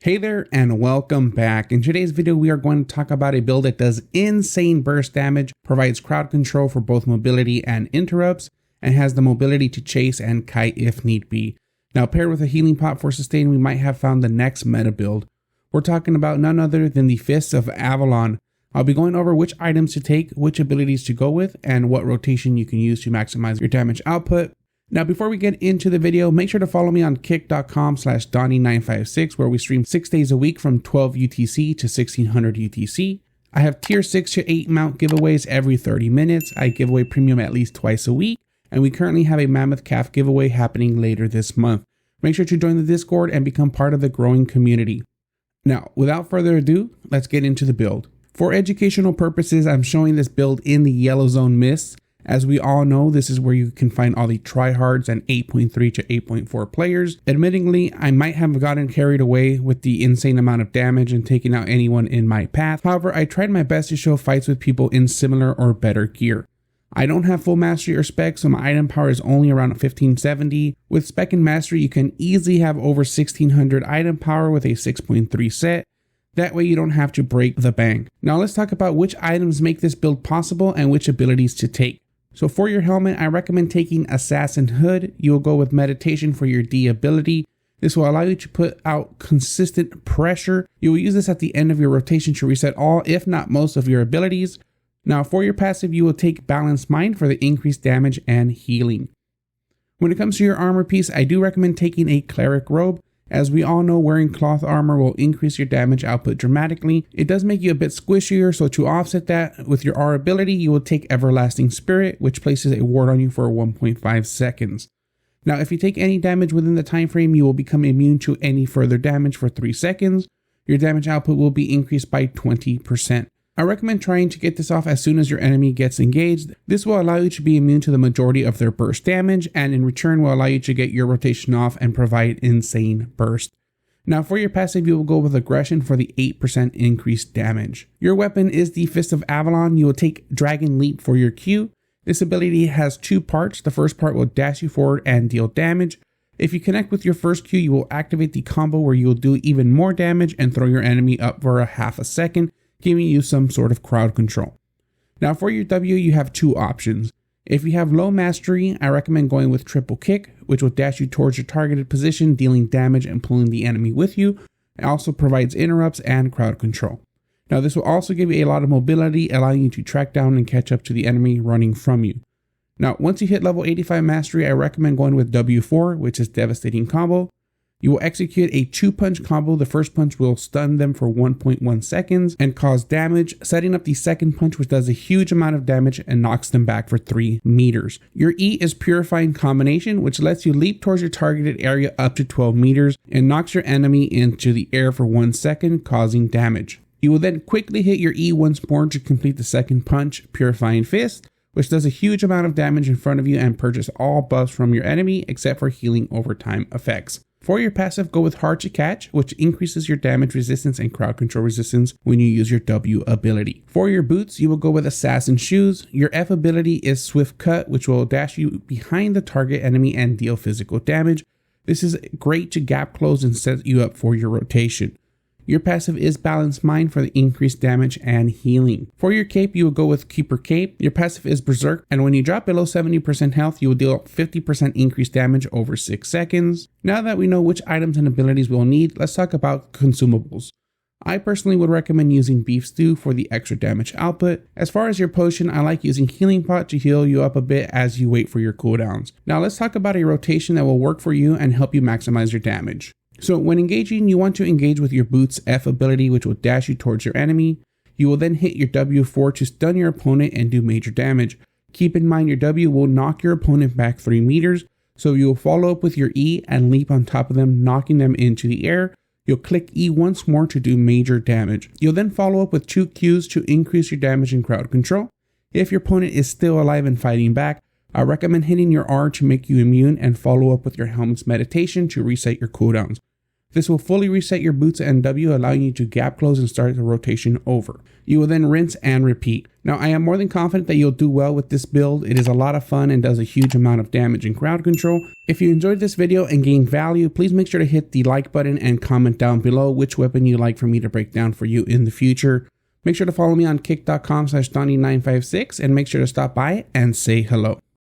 Hey there and welcome back. In today's video we are going to talk about a build that does insane burst damage, provides crowd control for both mobility and interrupts, and has the mobility to chase and kite if need be. Now paired with a healing pot for sustain, we might have found the next meta build. We're talking about none other than the Fists of Avalon. I'll be going over which items to take, which abilities to go with, and what rotation you can use to maximize your damage output. Now, before we get into the video, make sure to follow me on kick.com/Donnie956, where we stream 6 days a week from 12 UTC to 1600 UTC. I have tier 6 to 8 mount giveaways every 30 minutes. I give away premium at least twice a week, and we currently have a mammoth calf giveaway happening later this month. Make sure to join the Discord and become part of the growing community. Now, without further ado, let's get into the build. For educational purposes, I'm showing this build in the yellow zone mists. As we all know, this is where you can find all the tryhards and 8.3 to 8.4 players. Admittingly, I might have gotten carried away with the insane amount of damage and taking out anyone in my path. However, I tried my best to show fights with people in similar or better gear. I don't have full mastery or spec, so my item power is only around 1570. With spec and mastery, you can easily have over 1600 item power with a 6.3 set. That way you don't have to break the bank. Now let's talk about which items make this build possible and which abilities to take. So for your helmet, I recommend taking Assassin Hood. You will go with Meditation for your D ability. This will allow you to put out consistent pressure. You will use this at the end of your rotation to reset all, if not most, of your abilities. Now for your passive, you will take Balanced Mind for the increased damage and healing. When it comes to your armor piece, I do recommend taking a Cleric Robe. As we all know, wearing cloth armor will increase your damage output dramatically. It does make you a bit squishier, so to offset that, with your R ability, you will take Everlasting Spirit, which places a ward on you for 1.5 seconds. Now, if you take any damage within the time frame, you will become immune to any further damage for 3 seconds. Your damage output will be increased by 20%. I recommend trying to get this off as soon as your enemy gets engaged. This will allow you to be immune to the majority of their burst damage, and in return will allow you to get your rotation off and provide insane burst. Now for your passive, you will go with Aggression for the 8% increased damage. Your weapon is the Fists of Avalon. You will take Dragon Leap for your Q. This ability has 2 parts. The first part will dash you forward and deal damage. If you connect with your first Q, you will activate the combo where you will do even more damage and throw your enemy up for a half a second, giving you some sort of crowd control. Now for your W, you have 2 options. If you have low mastery, I recommend going with Triple Kick, which will dash you towards your targeted position, dealing damage and pulling the enemy with you. It also provides interrupts and crowd control. Now this will also give you a lot of mobility, allowing you to track down and catch up to the enemy running from you. Now once you hit level 85 mastery, I recommend going with W4, which is Devastating Combo. You will execute a 2-punch combo. The first punch will stun them for 1.1 seconds and cause damage, setting up the second punch, which does a huge amount of damage and knocks them back for 3 meters. Your E is Purifying Combination, which lets you leap towards your targeted area up to 12 meters and knocks your enemy into the air for 1 second, causing damage. You will then quickly hit your E once more to complete the second punch, Purifying Fist, which does a huge amount of damage in front of you and purges all buffs from your enemy except for healing over time effects. For your passive, go with Hard to Catch, which increases your damage resistance and crowd control resistance when you use your W ability. For your boots, you will go with Assassin Shoes. Your F ability is Swift Cut, which will dash you behind the target enemy and deal physical damage. This is great to gap close and set you up for your rotation. Your passive is Balanced Mind for the increased damage and healing. For your cape, you will go with Keeper Cape. Your passive is Berserk, and when you drop below 70% health, you will deal 50% increased damage over 6 seconds. Now that we know which items and abilities we'll need, let's talk about consumables. I personally would recommend using Beef Stew for the extra damage output. As far as your potion, I like using Healing Pot to heal you up a bit as you wait for your cooldowns. Now let's talk about a rotation that will work for you and help you maximize your damage. So when engaging, you want to engage with your boots F ability, which will dash you towards your enemy. You will then hit your W4 to stun your opponent and do major damage. Keep in mind your W will knock your opponent back 3 meters, so you will follow up with your E and leap on top of them, knocking them into the air. You'll click E once more to do major damage. You'll then follow up with 2 Qs to increase your damage and crowd control. If your opponent is still alive and fighting back, I recommend hitting your R to make you immune and follow up with your helmet's meditation to reset your cooldowns. This will fully reset your boots and W, allowing you to gap close and start the rotation over. You will then rinse and repeat. Now, I am more than confident that you'll do well with this build. It is a lot of fun and does a huge amount of damage and crowd control. If you enjoyed this video and gained value, please make sure to hit the like button and comment down below which weapon you'd like for me to break down for you in the future. Make sure to follow me on kick.com/Donnie956 and make sure to stop by and say hello.